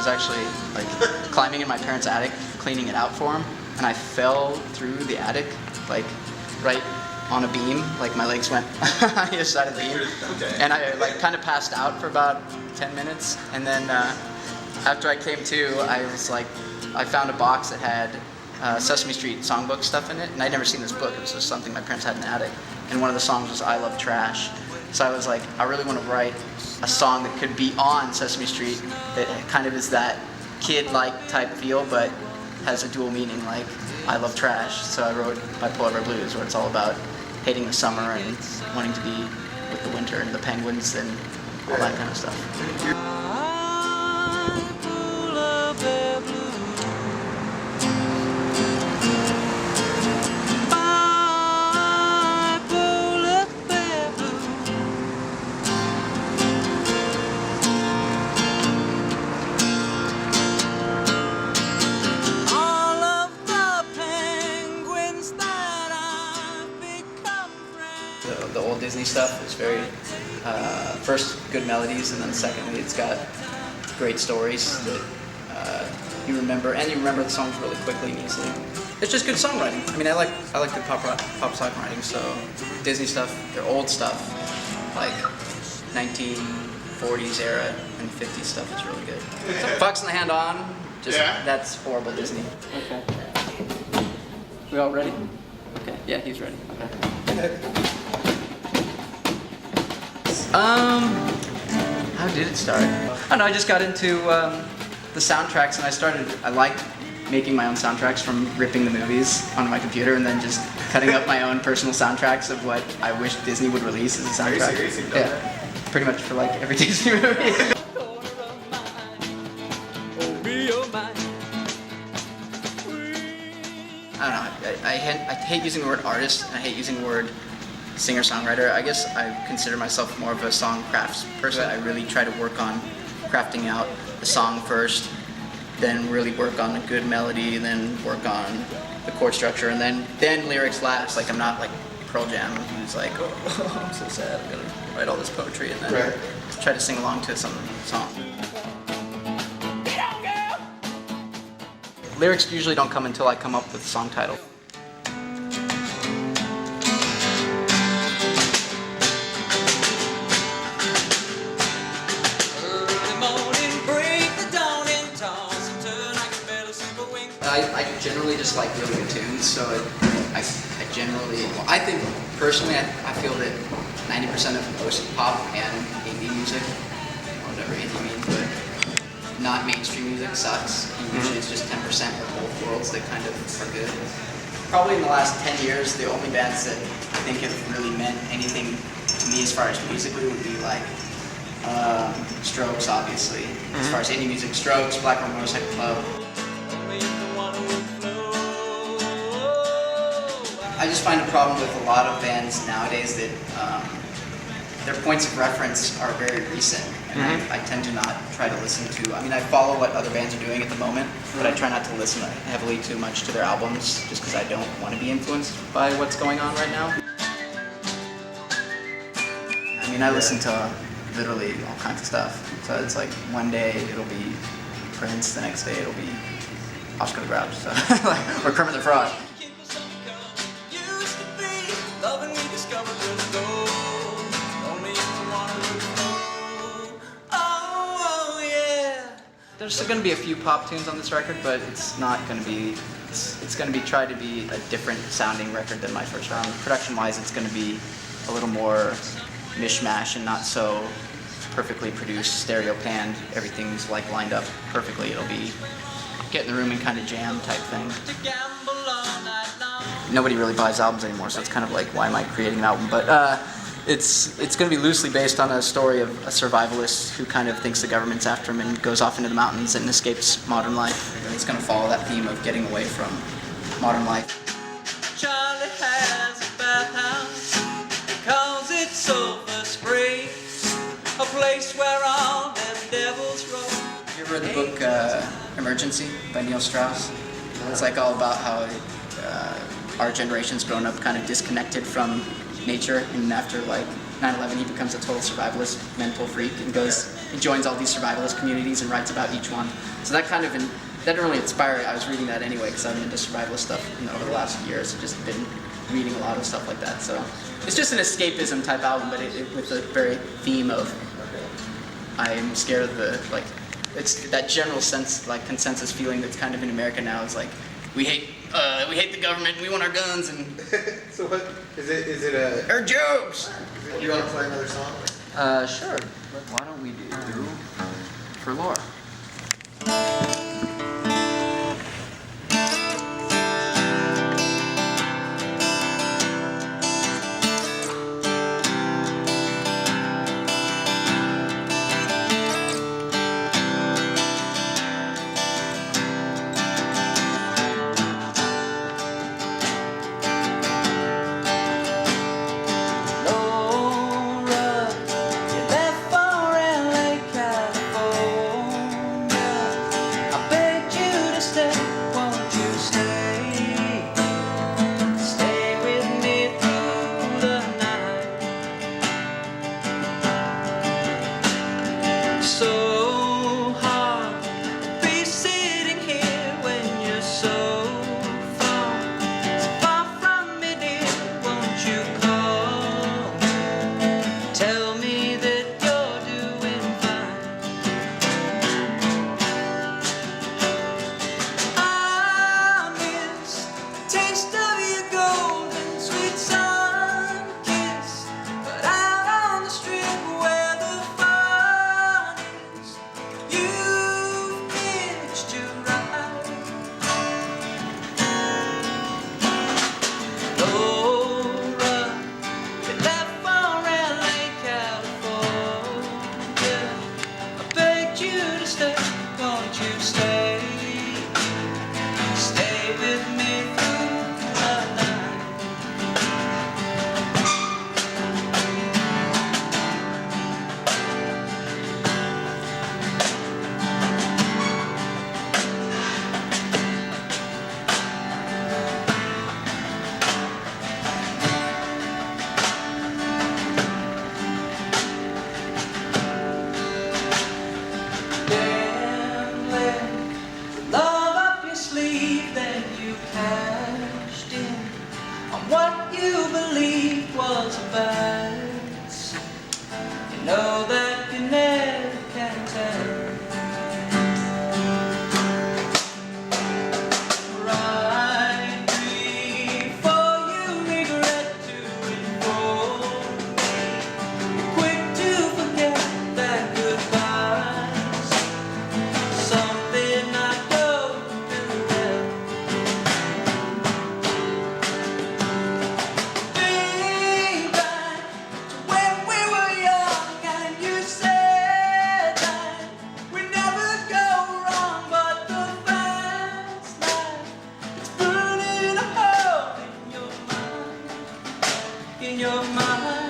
was actually like climbing in my parents' attic, cleaning it out for him, and I fell through the attic, like right on a beam. Like my legs went on the other side of the beam, and I like kind of passed out for about 10 minutes, and then after I came to, I was like, I found a box that had Sesame Street songbook stuff in it, and I'd never seen this book. It was just something my parents had in the attic, and one of the songs was "I Love Trash." So I was like, I really want to write a song that could be on Sesame Street that kind of is that kid-like type feel, but has a dual meaning, like I love trash. So I wrote Bipolar River Blues, where it's all about hating the summer and wanting to be with the winter and the penguins and all that kind of stuff. The old Disney stuff is very, first, good melodies, and then secondly, it's got great stories that you remember, and you remember the songs really quickly and easily. It's just good songwriting. I mean, I like good pop songwriting, so Disney stuff, their old stuff, like 1940s era and 50s stuff is really good. So Fox and the Hand On, just, that's horrible Disney. Okay. We all ready? Okay, yeah, he's ready. Okay. How did it start? I don't know, I just got into the soundtracks, and I liked making my own soundtracks from ripping the movies on my computer and then just cutting up my own personal soundtracks of what I wish Disney would release as a soundtrack. Are you serious? Yeah, pretty much for like every Disney movie. I don't know, I hate using the word artist, and I hate using the word singer-songwriter. I guess I consider myself more of a song crafts person. I really try to work on crafting out the song first, then really work on a good melody, then work on the chord structure, and then lyrics last. Like, I'm not like Pearl Jam, who's like, oh, I'm so sad, I'm gonna write all this poetry, and then try to sing along to some song. Lyrics usually don't come until I come up with a song title. I generally just like really good tunes, so I generally, well, I think personally, I feel that 90% of most pop and indie music, whatever indie means, but not mainstream music sucks. Usually it's just 10% of both worlds that kind of are good. Probably in the last 10 years, the only bands that I think have really meant anything to me as far as musically would be like Strokes, obviously. As far as indie music, Strokes, Black Room Motorcycle Club. I just find a problem with a lot of bands nowadays that their points of reference are very recent, and I tend to not try to listen to. I mean, I follow what other bands are doing at the moment, but I try not to listen heavily too much to their albums, just because I don't want to be influenced by what's going on right now. I mean, I listen to literally all kinds of stuff. So it's like one day it'll be Prince, the next day it'll be Oscar the Grouch, so or Kermit the Frog. There's going to be a few pop tunes on this record, but it's not going to be. It's going to be tried to be a different sounding record than my first round. Production-wise, it's going to be a little more mishmash and not so perfectly produced, stereo panned. Everything's like lined up perfectly. It'll be get in the room and kind of jam type thing. Nobody really buys albums anymore, so it's kind of like, why am I creating an album? But it's going to be loosely based on a story of a survivalist who kind of thinks the government's after him and goes off into the mountains and escapes modern life. And it's going to follow that theme of getting away from modern life. Charlie has a bathhouse because it's Sulphur Springs, a place where all them devils roll. You ever read the book Emergency by Neil Strauss? It's like all about how our generation's grown up kind of disconnected from nature, and after like 9/11, he becomes a total survivalist mental freak and he joins all these survivalist communities and writes about each one. So that kind of, that didn't really inspire me. I was reading that anyway because I'm into survivalist stuff, over the last years. I've just been reading a lot of stuff like that. So it's just an escapism type album, but with the very theme of I'm scared of it's that general sense, like consensus feeling that's kind of in America now. Is like we hate the government, we want our guns, and So what is it? Is it a? our jokes. You want to play another song? Sure. Why don't we do for Laura? What you believed was a vice, you know that you never can tell. Right before you regret to inform me, you're quick to forget that goodbyes something I don't really well. Think back to when we were young and you said that we never go wrong, but the fast life, it's burning a hole in your mind, in your mind.